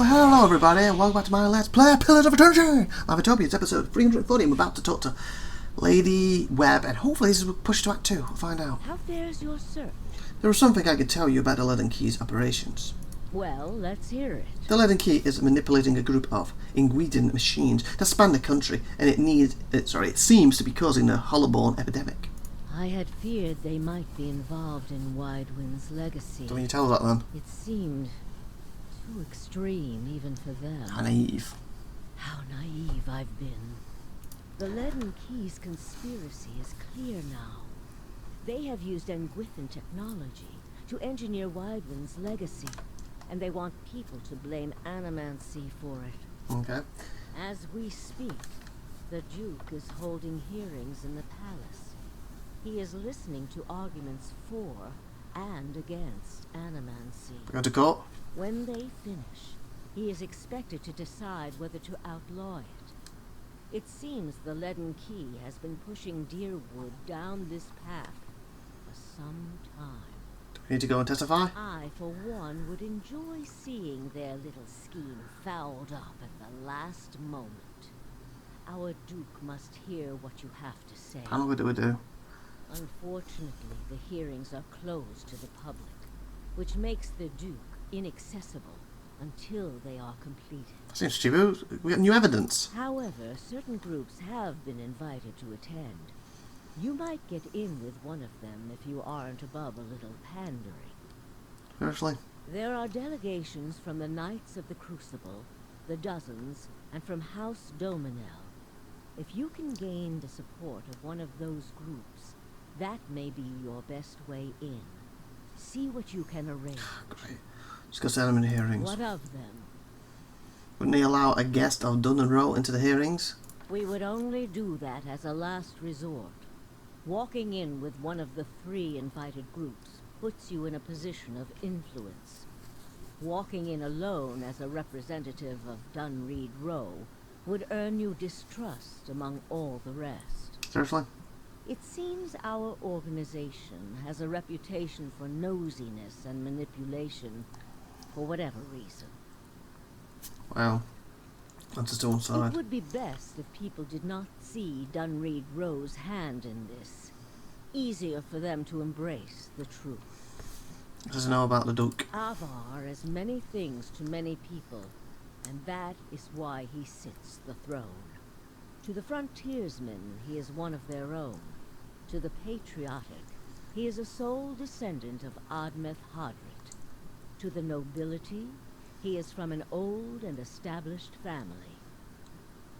Well, hello everybody, and welcome back to my Let's Play Pillars of Eternity! IVATOPIA, it's episode 340, I'm about to talk to Lady Webb, and hopefully this is pushed to Act 2, we'll find out. How fares your search? There was something I could tell you about the Leaden Key's operations. Well, let's hear it. The Leaden Key is manipulating a group of ingredient machines that span the country, and it seems to be causing a hollow-born epidemic. I had feared they might be involved in Widewind's legacy. So when you tell us that then? It seemed too extreme even for them. How naive. How naive I've been. The Leaden Key's conspiracy is clear now. They have used Engwithan technology to engineer Widewind's legacy, and they want people to blame Animancy for it. Okay. As we speak, the Duke is holding hearings in the palace. He is listening to arguments for and against Animancy. Go to court? When they finish, he is expected to decide whether to outlaw it. It seems the Leaden Key has been pushing Deerwood down this path for some time. Do we need to go and testify? I, for one, would enjoy seeing their little scheme fouled up at the last moment. Our Duke must hear what you have to say. How long do we do? Unfortunately, the hearings are closed to the public, which makes the Duke inaccessible until they are completed. Seems stupid. We got new evidence. However, certain groups have been invited to attend. You might get in with one of them if you aren't above a little pandering. Seriously? There are delegations from the Knights of the Crucible, the Dozens, and from House Dominel. If you can gain the support of one of those groups, that may be your best way in. See what you can arrange. Great. Just go send them in hearings. What of them? Wouldn't they allow a guest of Dun and Row into the hearings? We would only do that as a last resort. Walking in with one of the 3 invited groups puts you in a position of influence. Walking in alone as a representative of Dunreed Row would earn you distrust among all the rest. Seriously? It seems our organization has a reputation for nosiness and manipulation, for whatever reason. Well, that's just one side. It would be best if people did not see Dunreed Row's hand in this. Easier for them to embrace the truth. What does he know about the Duke? Avar is many things to many people, and that is why he sits the throne. To the frontiersmen, he is one of their own. To the patriotic, he is a sole descendant of Admeth Hadrit. To the nobility, he is from an old and established family.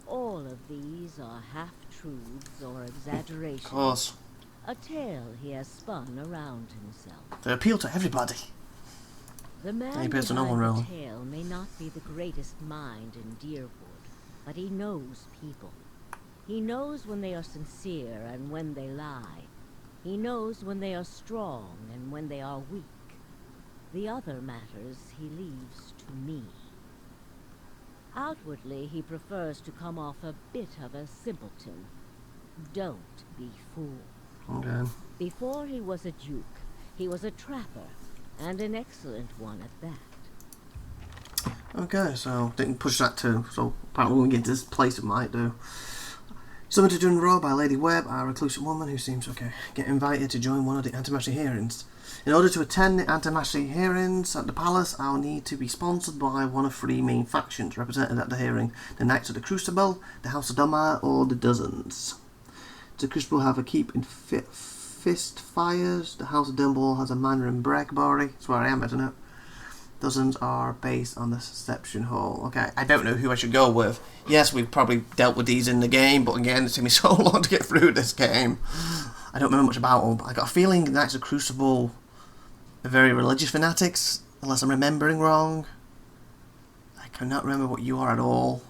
All of these are half-truths or exaggerations. Of course. A tale he has spun around himself. They appeal to everybody. The man He appeals to no behind one, the really. tale may not be the greatest mind in Deerwood, but he knows people. He knows when they are sincere and when they lie. He knows when they are strong and when they are weak. The other matters he leaves to me. Outwardly, he prefers to come off a bit of a simpleton. Don't be fooled. Okay. Before he was a duke, he was a trapper, and an excellent one at that. Okay, so didn't push that too. So apparently when we get to this place it might do. Summoned to Dun Row by Lady Webb, a reclusive woman who seems okay. Get invited to join one of the Antimacy hearings. In order to attend the Antimacy hearings at the palace, I'll need to be sponsored by one of 3 main factions represented at the hearing: the Knights of the Crucible, the House of Domar, or the Dozens. The Crucible have a keep in fist fires. The House of Dunball has a manor in Breckbury. That's where I am, isn't it? Dozens are based on the Deception Hall. Okay, I don't know who I should go with. Yes, we've probably dealt with these in the game, but again, it's taken me so long to get through this game. I don't remember much about them, but I got a feeling the Knights of Crucible are very religious fanatics, unless I'm remembering wrong. I cannot remember what you are at all.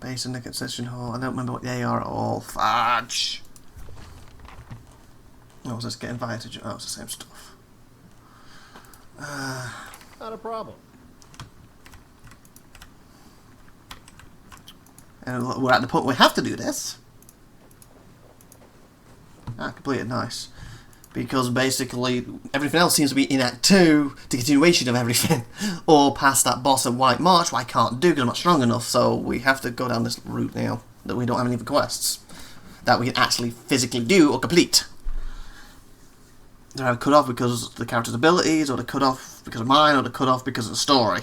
Based on the Deception Hall, I don't remember what they are at all. Fudge! Oh, was this get invited to... Oh, it's the same stuff. Not a problem. And we're at the point where we have to do this. Ah, completed, nice. because basically everything else seems to be in Act 2, the continuation of everything, or past that boss of White March, which I can't do because I'm not strong enough, so we have to go down this route now, that we don't have any quests that we can actually physically do or complete. They're either cut off because of the character's abilities, or they're cut off because of mine, or they're cut off because of the story.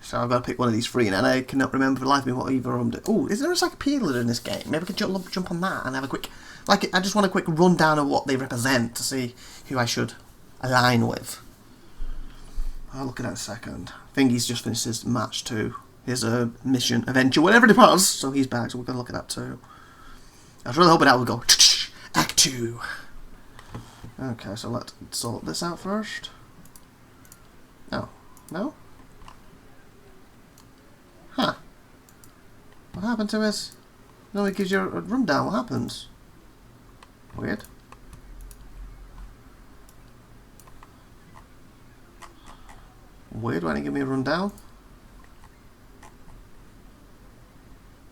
So I've got to pick one of these three, and I cannot remember for the life of me what either of them do. Oh, is there a encyclopedia in this game? Maybe I could jump on that and have a quick... Like, I just want a quick rundown of what they represent to see who I should align with. I'll look at that in a second. I think he's just finished his match too. His mission, adventure, whatever it was. So he's back, so we're going to look at that too. I was really hoping that would go Act 2. Okay, so let's sort this out first. Oh, no? Huh. What happened to his... No, it gives you a rundown. What happens? Weird. Weird, why didn't it give me a rundown?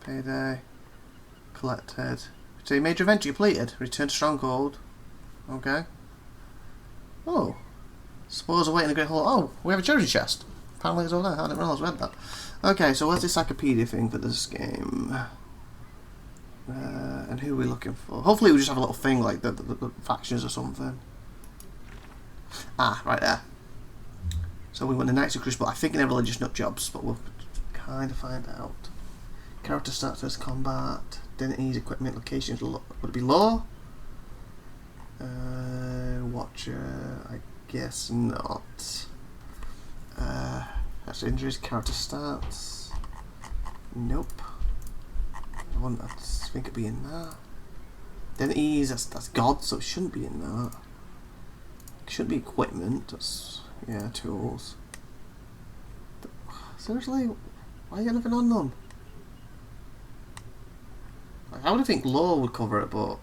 Payday. Collected. So major adventure completed. Return to Stronghold. Okay. Oh. Suppose awaiting the Great Hall. Oh, we have a treasure chest. Apparently it's all there. I didn't realise we had that. Okay, so where's the encyclopedia thing for this game? And who are we looking for? Hopefully we just have a little thing like the factions or something. Ah, right there. So we want the Knights of Crucible. I think they're religious nut jobs, but we'll kind of find out. Character status, combat, identities, equipment, locations. Would it be law? Watcher, I guess not. That's injuries, character stats. Nope. I think it'd be in that. Identities, that's God, so it shouldn't be in that. It should be equipment. That's, yeah, tools. Seriously, why are you nothing on them? Like, I would think law would cover it, but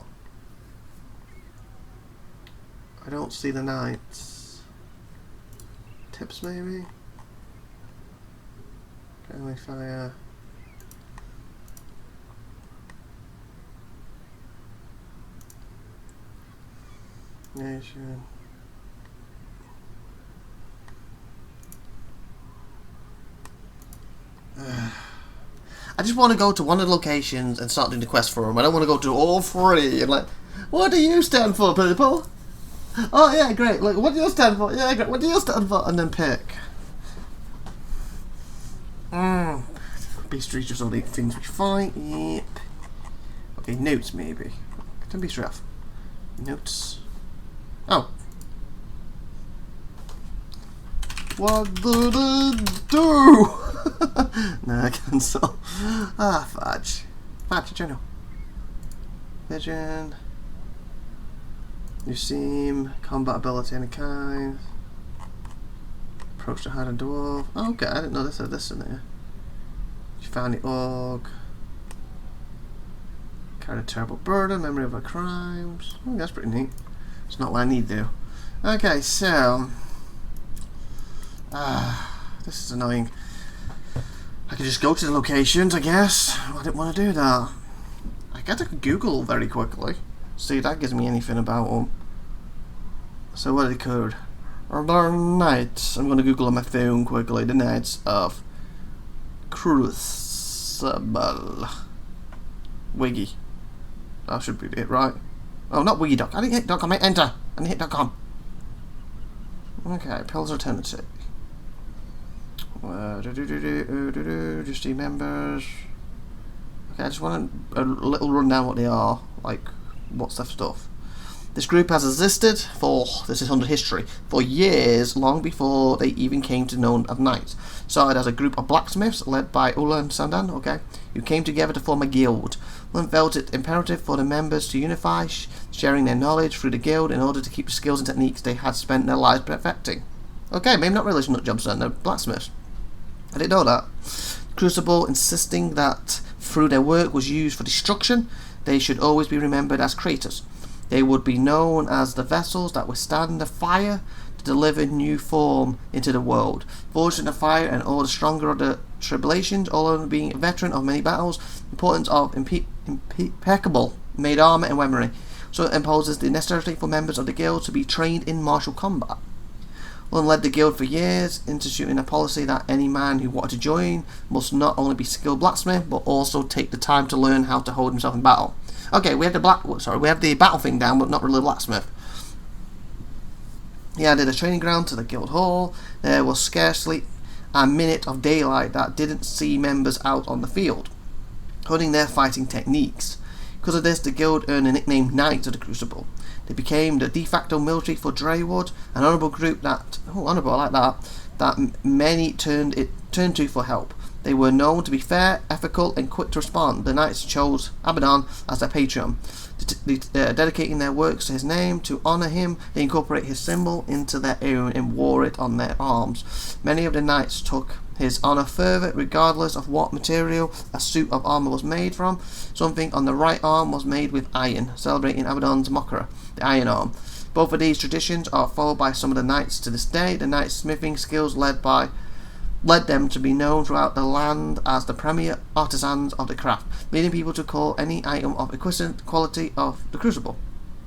I don't see the knights. Tips maybe? Friendly fire. Nation. I just want to go to one of the locations and start doing the quest for them. I don't want to go to all three and like, what do you stand for, people? Oh yeah, great. Like, what do you stand for? Yeah, great. What do you stand for? And then pick. Beast just all the things we fight. Yep. Okay, notes maybe. Can be straight off. Notes. Oh. What did it do? Nah, cancel. Ah, fudge. Fudge, journal. Vision. You seem. Combat ability any kind. Approach to hardened dwarf. Oh, okay, I didn't know this had this in there. You found the org. Carried a terrible burden, memory of her crimes. Oh, that's pretty neat. It's not what I need to do. Okay, so this is annoying. I could just go to the locations, I guess. I didn't want to do that. I guess I could Google very quickly. See if that gives me anything about them. So what occurred? Are there knights? I'm going to Google on my phone quickly. The Knights of Crucible. Wiggy. That should be it, right? Oh, not Wiggy.com. I didn't hit .com. I enter. I didn't hit .com. Okay, Pills Eternity. Just see members. Okay, I just want a little rundown what they are. Like, what's their stuff. This group has existed for, this is under history, for years, long before they even came to known of knights. Started as a group of blacksmiths led by Ulla and Sandan, okay, who came together to form a guild. One felt it imperative for the members to unify, sharing their knowledge through the guild in order to keep the skills and techniques they had spent their lives perfecting. Okay, maybe not religious nut jobs then, they're blacksmiths. I didn't know that. Crucible insisting that through their work was used for destruction, they should always be remembered as creators. They would be known as the vessels that withstand the fire to deliver new form into the world. Forged in the fire and all the stronger of the tribulations, all of them being a veteran of many battles, importance of impeccable made armour and weaponry. so it imposes the necessity for members of the guild to be trained in martial combat. One led the guild for years, instituting a policy that any man who wanted to join must not only be a skilled blacksmith, but also take the time to learn how to hold himself in battle. Okay, we have the battle thing down, but not really blacksmith. He added a training ground to the guild hall. There was scarcely a minute of daylight that didn't see members out on the field, honing their fighting techniques. Because of this, the guild earned a nickname Knights of the Crucible. They became the de facto military for Dreywood, an honourable group that, honourable, I like that many turned to for help. They were known to be fair, ethical, and quick to respond. The Knights chose Abaddon as their patron, dedicating their works to his name. To honour him, they incorporate his symbol into their own and wore it on their arms. Many of the Knights took his honour further, regardless of what material a suit of armour was made from. Something on the right arm was made with iron, celebrating Abaddon's mocker, the Iron Arm. Both of these traditions are followed by some of the Knights to this day. The Knights' smithing skills led them to be known throughout the land as the premier artisans of the craft, leading people to call any item of exquisite quality of the crucible.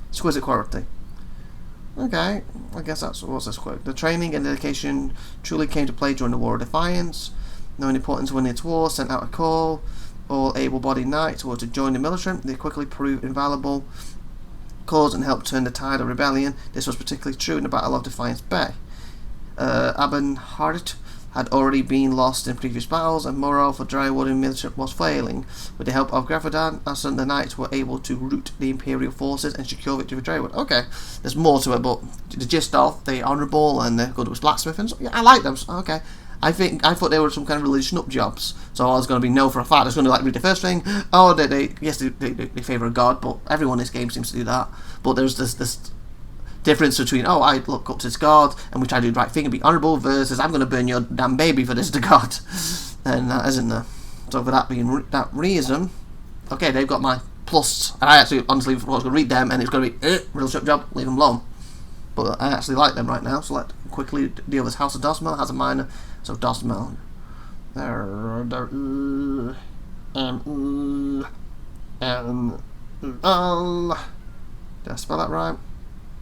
Exquisite quality. Okay, I guess what's this quote. The training and dedication truly came to play during the War of Defiance. Knowing the importance of winning its war, sent out a call. All able-bodied knights were to join the military. They quickly proved invaluable cause and helped turn the tide of rebellion. This was particularly true in the Battle of Defiance Bay. Abenhart had already been lost in previous battles, and morale for Dreywood and military was failing. With the help of Graffadan, the knights were able to rout the Imperial forces and secure victory for Dreywood. Okay, there's more to it, but the gist of the honourable and the good was blacksmith, and so, yeah, I like them. So, okay, I thought they were some kind of religious nut jobs, so I was going to be no for a fact. I was going to read the first thing. Oh, they favour a god, but everyone in this game seems to do that. But there's this difference between, oh, I look up to this god and we try to do the right thing and be honourable, versus I'm going to burn your damn baby for this to God. And that isn't there. So for that being that reason, okay, they've got my plus. And I actually honestly was going to read them and it's going to be relationship job, leave them alone. But I actually like them right now, so let's quickly deal with House of Dosmel. Has a minor, so Dosmel. Did I spell that right?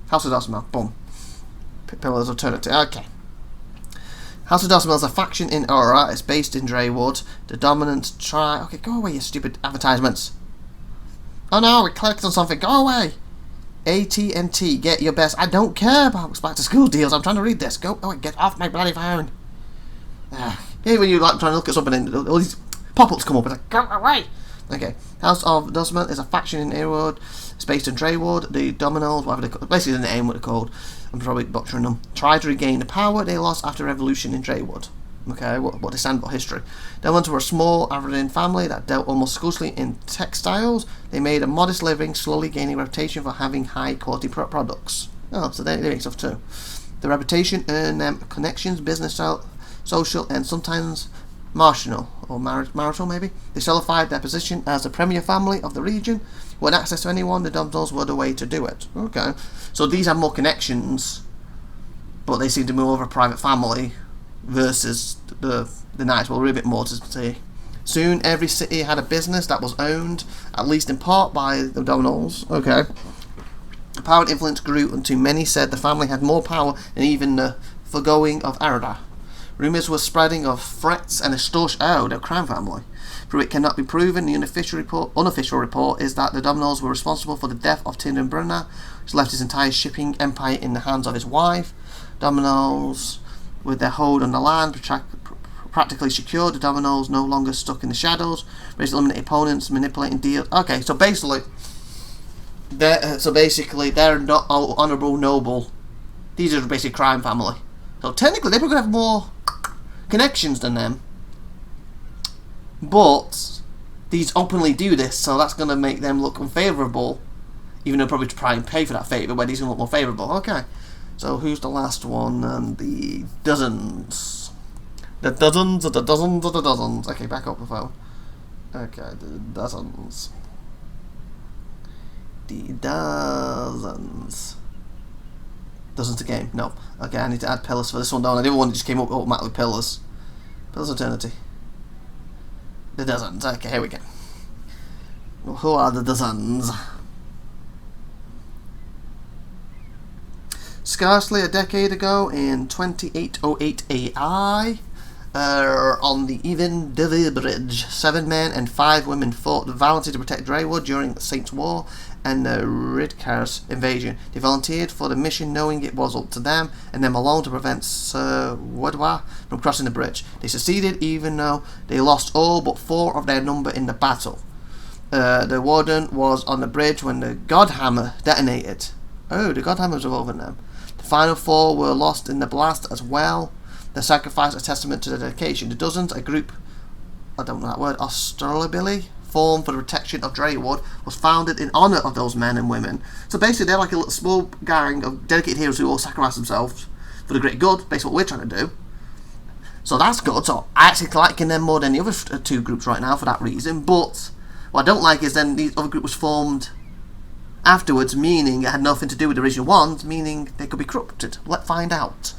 House of Dosmel, boom. Pillars of Eternity, okay. House of Dosmel is a faction in Aura. It's based in Dreywood. The dominant okay, go away, you stupid advertisements. Oh no, we clicked on something, go away. AT&T, get your best. I don't care about back to school deals. I'm trying to read this. Go away, get off my bloody phone. Here when you like trying to look at something and all these pop-ups come up, it's like, go away. Okay, House of Dosmel is a faction in Dreywood. It's based in Dreywood. The Dominoes, whatever they call, basically the name what they're called. I'm probably butchering them. Try to regain the power they lost after revolution in Dreywood. Okay, what they stand for history. They went to a small Aberdeen family that dealt almost exclusively in textiles. They made a modest living, slowly gaining a reputation for having high quality products. Oh, so they make stuff too. The reputation earned them connections, business, social, and sometimes marital maybe. They solidified their position as the premier family of the region. Who had access to anyone, the Dominoes were the way to do it. Okay, so these have more connections, but they seem to move over a private family versus the Knights. Well, a bit more to say. Soon, every city had a business that was owned, at least in part, by the Dominoes. Okay. The power and influence grew until many said the family had more power than even the foregoing of Arada. Rumours were spreading of threats and extortion. Oh, the crime family. Though it cannot be proven, the unofficial report is that the Dominoes were responsible for the death of Tyndon Brunner, which left his entire shipping empire in the hands of his wife. Dominoes, with their hold on the land practically secured, the Dominoes no longer stuck in the shadows, ready to eliminate opponents, manipulating deals. Okay, so basically, they're not honourable, noble. These are basically crime family. So technically, they're going to have more connections than them. But these openly do this, so that's going to make them look unfavourable, even though probably try and pay for that favour, where these are going to look more favourable. Okay, so who's the last one? The dozens. The dozens. Okay, back up the phone. Okay, the dozens. The dozens. Dozens a game? No. Okay, I need to add pillars for this one, don't I? The other one just came up automatically with pillars. Pillars of Eternity. The dozens. Okay, here we go. Who are the dozens? Scarcely a decade ago, in 2808 AI, on the Evandeli Bridge, 7 men and 5 women fought valiantly to protect Draywood during the Saints' War and the Ridkar's invasion. They volunteered for the mission knowing it was up to them and them alone to prevent Sir Wadwa from crossing the bridge. They succeeded even though they lost all but 4 of their number in the battle. The warden was on the bridge when the Godhammer detonated. Oh, the Godhammer was involved in them. The final 4 were lost in the blast as well. The sacrifice a testament to the dedication. The Dozens, a group, I don't know that word, Australabili, formed for the protection of Draywood, was founded in honour of those men and women. So basically they're like a little small gang of dedicated heroes who all sacrifice themselves for the great good, basically what we're trying to do. So that's good. So I actually liking them more than the other 2 groups right now for that reason. But what I don't like is then the other group was formed afterwards, meaning it had nothing to do with the original ones, meaning they could be corrupted. Let's find out.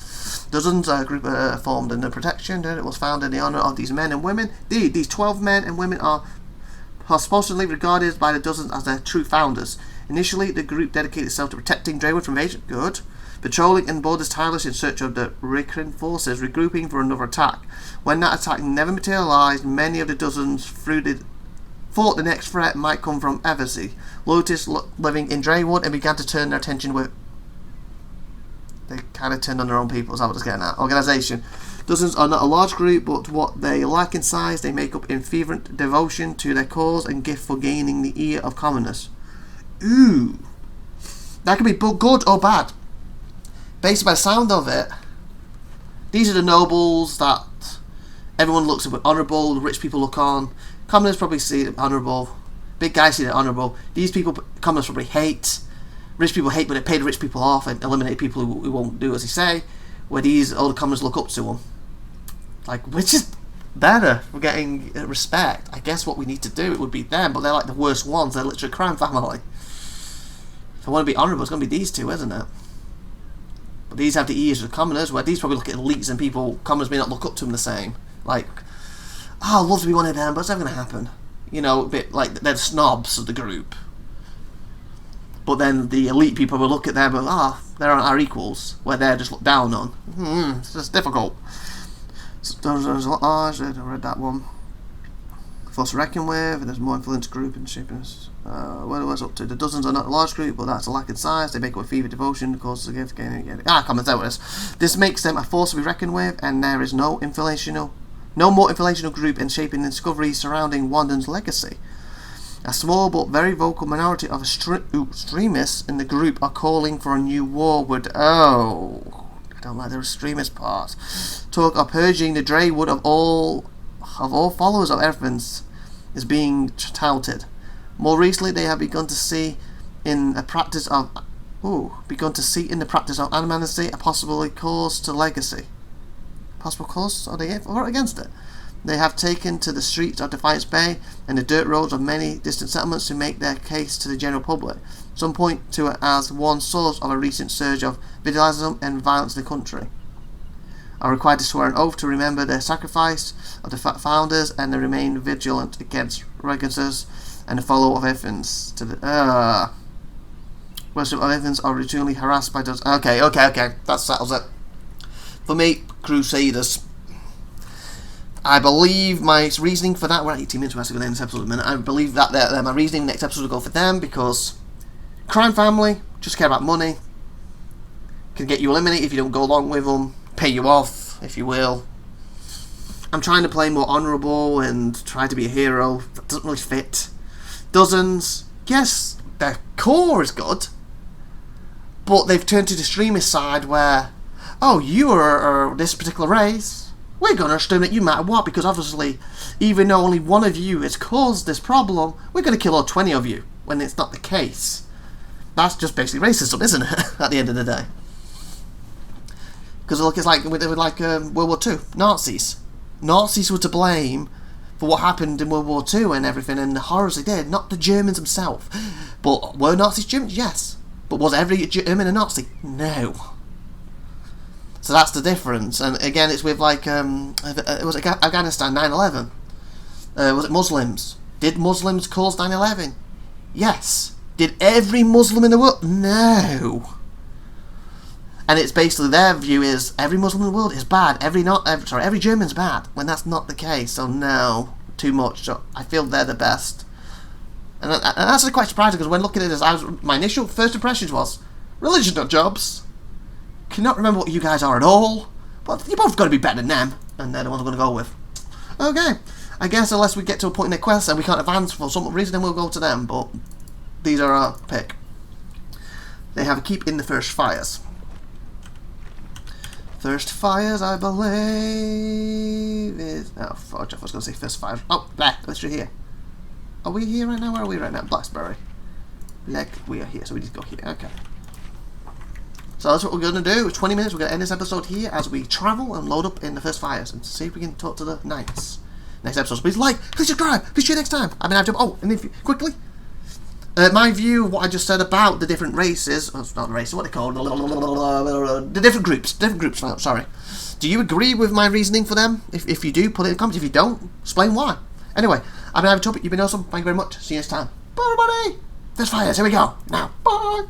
Dozens a group formed in the protection, and it was founded in the honour of these men and women. These 12 men and women are supposedly regarded by the Dozens as their true founders. Initially, the group dedicated itself to protecting Draywood from invasion. Good. Patrolling in borders tireless in search of the Rikran forces, regrouping for another attack. When that attack never materialised, many of the Dozens thought the next threat might come from Eversea, loyalists living in Draywood, and began to turn their attention with. They kind of turned on their own people, is that what it's getting at. Organisation. Dozens are not a large group, but what they lack in size, they make up in fervent devotion to their cause and gift for gaining the ear of commoners. Ooh. That could be good or bad. Based by the sound of it, these are the nobles that everyone looks at with honourable, the rich people look on. Commoners probably see it honourable. Big guys see it honourable. These people, commoners probably hate. Rich people hate, but they pay the rich people off and eliminate people who won't do as they say. Where these older commoners look up to them. Like, which is better for getting respect? I guess what we need to do, it would be them, but they're like the worst ones. They're literally a crime family. If I want to be honourable, it's going to be these 2, isn't it? But these have the ears of the commoners, where these probably look at elites and people, commoners may not look up to them the same. Like, oh, I'd love to be one of them, but it's never going to happen. You know, a bit like they're the snobs of the group. But then the elite people will look at them and, they're our equals, where they're just looked down on. It's just difficult. So there's a lot large, I read that one. Force to reckon with, there's more influence group and shaping. What was up to? The Dozens are not a large group, but that's a lack in size. They make up a fever devotion, causes a gift, comments out with this. This makes them a force to be reckoned with, and there is no more influential group in shaping the discoveries surrounding Wanden's legacy. A small but very vocal minority of extremists in the group are calling for a new war with. Oh, I don't like the extremist part. Talk of purging the Draywood of all followers of Evans is being touted. More recently, they have begun to see in the practice of animacy a possible cause to legacy. Possible cause? Are they for or against it? They have taken to the streets of Defiance Bay and the dirt roads of many distant settlements to make their case to the general public. Some point to it as one source of a recent surge of vandalism and violence in the country. Are required to swear an oath to remember their sacrifice of the founders and to remain vigilant against regencies and the follow of Evans. Worship of Evans are routinely harassed by those. Okay, that settles it. For me, Crusaders. I believe my reasoning for that, we're at 18 minutes, we're actually going to end this episode in a minute. I believe that my reasoning next episode will go for them because crime family, just care about money, can get you eliminated if you don't go along with them, pay you off, if you will. I'm trying to play more honourable and try to be a hero. That doesn't really fit. Dozens, yes, their core is good, but they've turned to the extremist side where, you are this particular race, we're going to exterminate you no matter what, because obviously, even though only one of you has caused this problem, we're going to kill all 20 of you, when it's not the case. That's just basically racism, isn't it, at the end of the day? Because look, it's like with World War II, Nazis. Nazis were to blame for what happened in World War II and everything, and the horrors they did, not the Germans themselves. But were Nazis Germans? Yes. But was every German a Nazi? No. So that's the difference. And again, it's with like, it was Afghanistan, 9/11. Was it Muslims? Did Muslims cause 9/11? Yes. Did every Muslim in the world? No. And it's basically their view is every Muslim in the world is bad. Every German's bad. When that's not the case. So no, too much. So I feel they're the best. And that's quite surprising because when looking at this, my initial first impressions was religion nut jobs. Cannot remember what you guys are at all. But you both got to be better than them, and they're the ones I'm going to go with. Okay, I guess unless we get to a point in the quest and we can't advance for some reason, then we'll go to them. But these are our pick. They have a keep in the first fires. First fires, I believe, is... Oh, fudge, I was going to say first fires. Oh, there, let's do here. Are we here right now? Where are we right now? Blacksbury. We are here, so we need to go here. Okay. So that's what we're going to do. It's 20 minutes. We're going to end this episode here as we travel and load up in the first fires and see if we can talk to the knights. Next episode. So please like, please subscribe, please see you next time. Oh, and if you, quickly, my view of what I just said about the different races. Oh, it's not races. What are they called? The different groups. Sorry. Do you agree with my reasoning for them? If you do, put it in the comments. If you don't, explain why. Anyway, I've been IVATOPIA. You've been awesome. Thank you very much. See you next time. Bye, everybody. First fires. Here we go. Now. Bye.